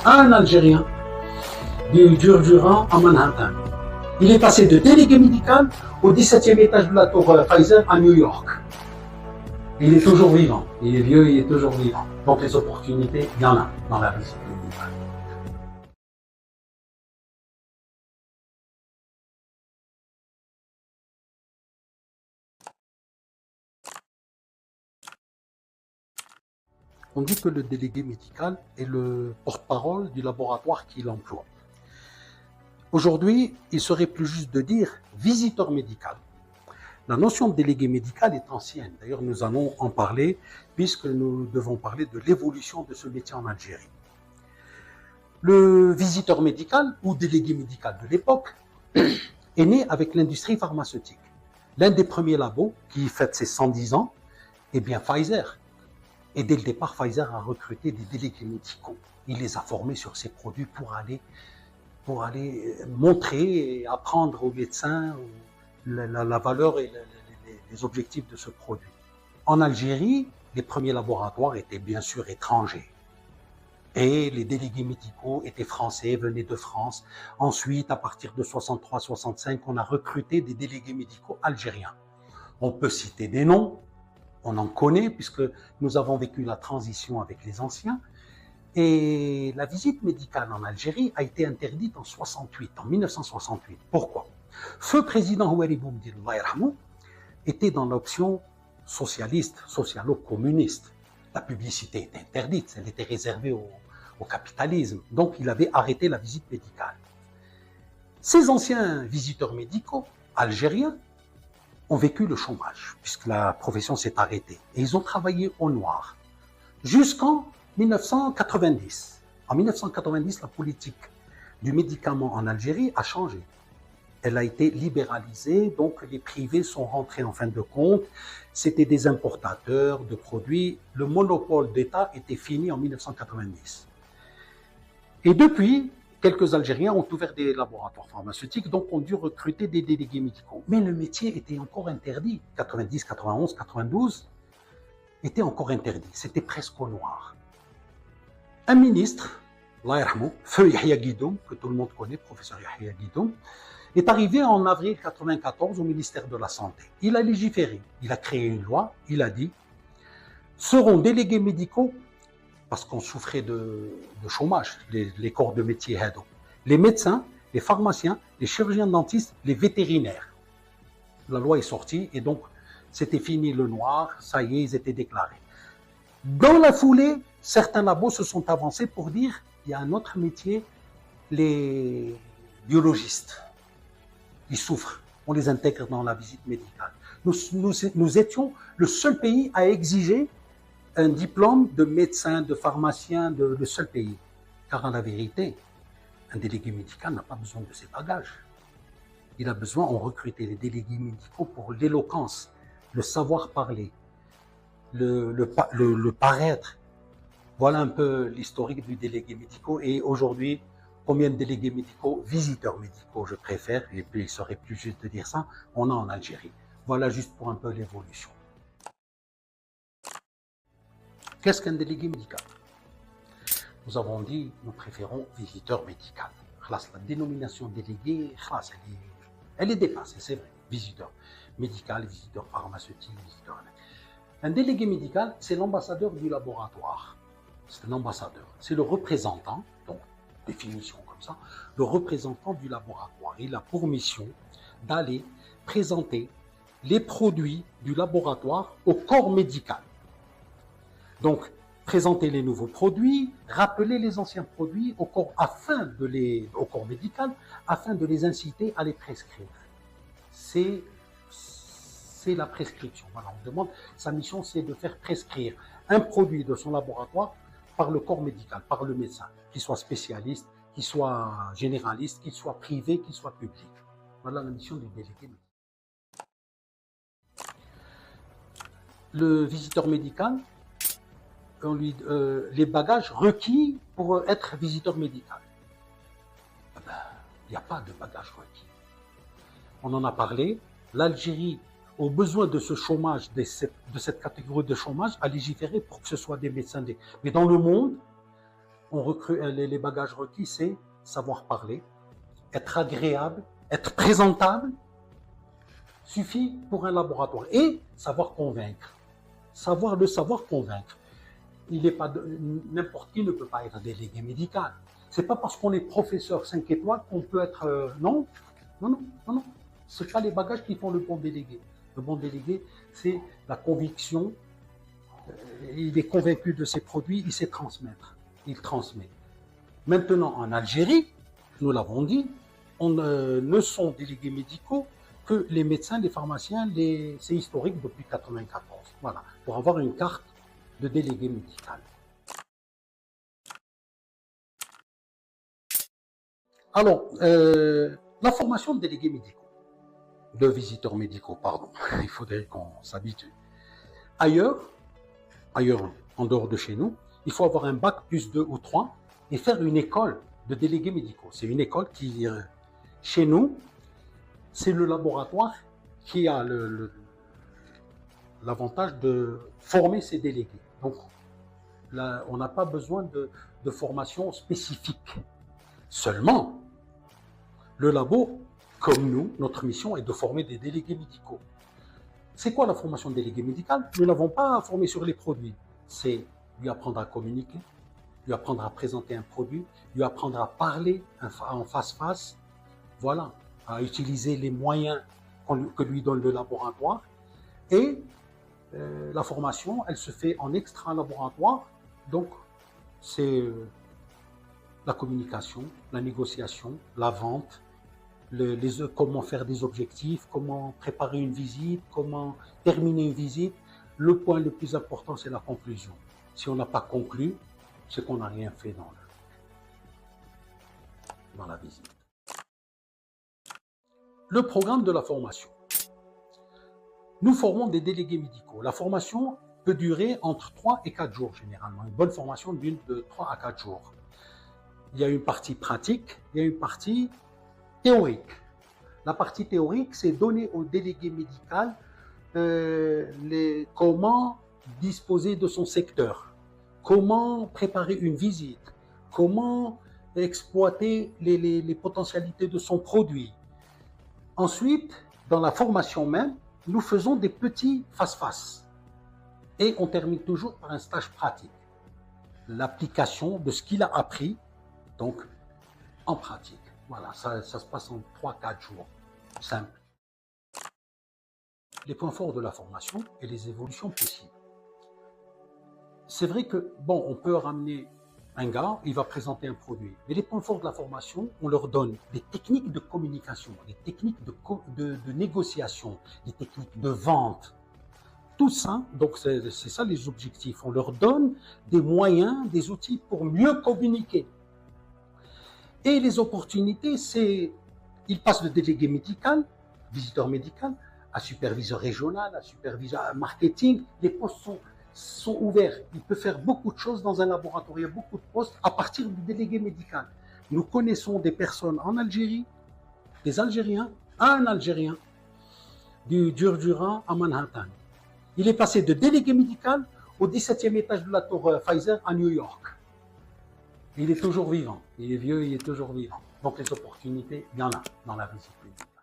un Algérien du Durduran à Manhattan. Il est passé de délégué médical au 17e étage de la tour Pfizer à New York. Il est toujours vivant. Il est vieux, il est toujours vivant. Donc les opportunités, il y en a dans la visite médicale. On dit que le délégué médical est le porte-parole du laboratoire qu'il emploie. Aujourd'hui, il serait plus juste de dire visiteur médical. La notion de délégué médical est ancienne. D'ailleurs, nous allons en parler puisque nous devons parler de l'évolution de ce métier en Algérie. Le visiteur médical ou délégué médical de l'époque est né avec l'industrie pharmaceutique. L'un des premiers labos qui fête ses 110 ans est bien Pfizer. Et dès le départ, Pfizer a recruté des délégués médicaux. Il les a formés sur ces produits pour aller montrer et apprendre aux médecins la valeur et les objectifs de ce produit. En Algérie, les premiers laboratoires étaient bien sûr étrangers. Et les délégués médicaux étaient français, venaient de France. Ensuite, à partir de 63-65, on a recruté des délégués médicaux algériens. On peut citer des noms. On en connaît puisque nous avons vécu la transition avec les anciens. Et la visite médicale en Algérie a été interdite en 1968. Pourquoi? Feu président Houari Boumediene était dans l'option socialiste, socialo-communiste. La publicité était interdite, elle était réservée au capitalisme. Donc il avait arrêté la visite médicale. Ces anciens visiteurs médicaux algériens ont vécu le chômage, puisque la profession s'est arrêtée. Et ils ont travaillé au noir jusqu'en 1990. En 1990, la politique du médicament en Algérie a changé. Elle a été libéralisée, donc les privés sont rentrés en fin de compte. C'était des importateurs de produits. Le monopole d'État était fini en 1990. Et depuis, quelques Algériens ont ouvert des laboratoires pharmaceutiques, donc ont dû recruter des délégués médicaux. Mais le métier était encore interdit. 90, 91, 92 était encore interdit. C'était presque au noir. Un ministre, Allah yarhamou, Feu Yahya Guidoum, que tout le monde connaît, professeur Yahya Guidoum, est arrivé en avril 1994 au ministère de la Santé. Il a légiféré, il a créé une loi, il a dit seront délégués médicaux, parce qu'on souffrait de chômage, les corps de métier, les médecins, les pharmaciens, les chirurgiens dentistes, les vétérinaires. La loi est sortie et donc c'était fini le noir, ça y est, ils étaient déclarés. Dans la foulée, certains labos se sont avancés pour dire il y a un autre métier, les biologistes. Ils souffrent, on les intègre dans la visite médicale. Nous étions le seul pays à exiger un diplôme de médecin, de pharmacien, le seul pays. Car en la vérité, un délégué médical n'a pas besoin de ses bagages. Il a besoin, on recrutait les délégués médicaux pour l'éloquence, le savoir-parler, le paraître. Voilà un peu l'historique du délégué médical. Et aujourd'hui, combien de délégués médicaux, visiteurs médicaux, je préfère, et puis il serait plus juste de dire ça, on a en Algérie. Voilà juste pour un peu l'évolution. Qu'est-ce qu'un délégué médical? Nous avons dit, nous préférons visiteur médical. La dénomination délégué, elle est dépassée, c'est vrai. Visiteur médical, visiteur pharmaceutique, visiteur. Un délégué médical, c'est l'ambassadeur du laboratoire. C'est un ambassadeur. C'est le représentant, donc définition comme ça, le représentant du laboratoire. Il a pour mission d'aller présenter les produits du laboratoire au corps médical. Donc, présenter les nouveaux produits, rappeler les anciens produits au corps médical afin de les inciter à les prescrire. C'est la prescription. Voilà, on demande, sa mission, c'est de faire prescrire un produit de son laboratoire par le corps médical, par le médecin, qu'il soit spécialiste, qu'il soit généraliste, qu'il soit privé, qu'il soit public. Voilà la mission du délégué médical. Le visiteur médical, les bagages requis pour être visiteur médical. Il n'y a pas de bagages requis. On en a parlé. L'Algérie, au besoin de ce chômage, de cette catégorie de chômage, a légiféré pour que ce soit des médecins. Mais dans le monde, Les bagages requis, c'est savoir parler, être agréable, être présentable, suffit pour un laboratoire. Et savoir convaincre. Savoir convaincre. N'importe qui ne peut pas être délégué médical. C'est pas parce qu'on est professeur 5 étoiles qu'on peut être... non. C'est pas les bagages qui font le bon délégué. Le bon délégué, c'est la conviction. Il est convaincu de ses produits, il sait transmettre. Il transmet. Maintenant, en Algérie, nous l'avons dit, on ne sont délégués médicaux que les médecins, les pharmaciens, c'est historique depuis 1994. Voilà, pour avoir une carte de délégué médical. Alors, la formation de délégués médicaux, de visiteurs médicaux, pardon, il faudrait qu'on s'habitue. Ailleurs, en dehors de chez nous, il faut avoir un bac plus 2 ou 3 et faire une école de délégués médicaux. C'est une école qui, chez nous, c'est le laboratoire qui a l'avantage de former ses délégués. Donc, là, on n'a pas besoin de formation spécifique. Seulement, le labo, comme nous, notre mission est de former des délégués médicaux. C'est quoi la formation de délégué médical? Nous n'avons pas formé sur les produits. C'est lui apprendre à communiquer, lui apprendre à présenter un produit, lui apprendre à parler en face-face, voilà, à utiliser les moyens que lui donne le laboratoire. Et la formation, elle se fait en extra-laboratoire, donc c'est la communication, la négociation, la vente, comment faire des objectifs, comment préparer une visite, comment terminer une visite. Le point le plus important, c'est la conclusion. Si on n'a pas conclu, c'est qu'on n'a rien fait dans la visite. Le programme de la formation. Nous formons des délégués médicaux. La formation peut durer entre 3 et 4 jours généralement. Une bonne formation dure de 3 à 4 jours. Il y a une partie pratique, il y a une partie théorique. La partie théorique, c'est donner au délégué médical comment disposer de son secteur, comment préparer une visite, comment exploiter les potentialités de son produit. Ensuite, dans la formation même, nous faisons des petits face-face. Et on termine toujours par un stage pratique. L'application de ce qu'il a appris, donc en pratique. Voilà, ça se passe en 3-4 jours. Simple. Les points forts de la formation et les évolutions possibles. C'est vrai que, bon, on peut ramener un gars, il va présenter un produit. Mais les points forts de la formation, on leur donne des techniques de communication, des techniques de négociation, des techniques de vente. Tout ça, donc c'est ça les objectifs. On leur donne des moyens, des outils pour mieux communiquer. Et les opportunités, c'est, ils passent de délégué médical, visiteur médical, à superviseur régional, à superviseur marketing. Les postes sont ouverts. Il peut faire beaucoup de choses dans un laboratoire. Il y a beaucoup de postes à partir du délégué médical. Nous connaissons des personnes en Algérie, des Algériens, un Algérien, du Djurdjura à Manhattan. Il est passé de délégué médical au 17e étage de la tour Pfizer à New York. Il est toujours vivant. Il est vieux, il est toujours vivant. Donc les opportunités, il y en a dans la visite clinique.